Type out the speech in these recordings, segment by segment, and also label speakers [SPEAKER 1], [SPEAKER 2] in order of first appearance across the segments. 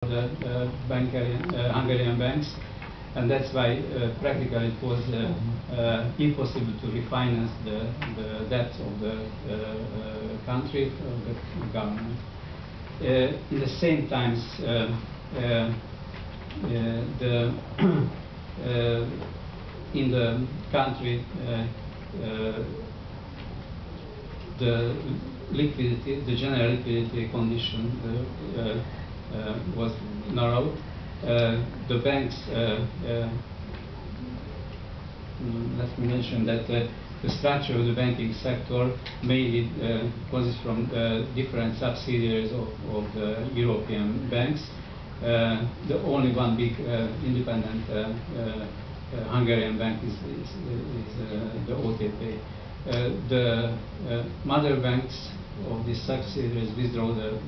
[SPEAKER 1] the Hungarian banks, and that's why practically it was impossible to refinance the debt of the country, of the government. In the same times, in the country, the liquidity, the general liquidity condition was narrow. The banks, let me mention that the structure of the banking sector mainly consists from different subsidiaries of the European banks. The only one big independent Hungarian bank is the OTP. The mother banks of these subsidiaries withdraw the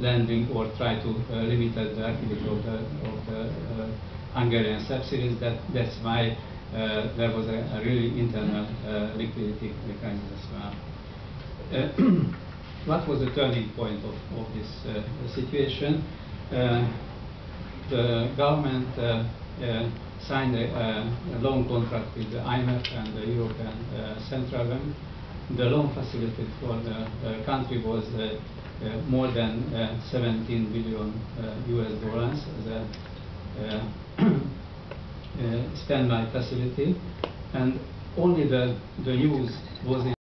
[SPEAKER 1] lending or try to limit the activity of the Hungarian subsidiaries. That's why there was a really internal liquidity crisis as well. What was the turning point of this situation? The government signed a loan contract with the IMF and the European Central Bank. The loan facility for the country was more than 17 billion US dollars as a standby facility, and only the news was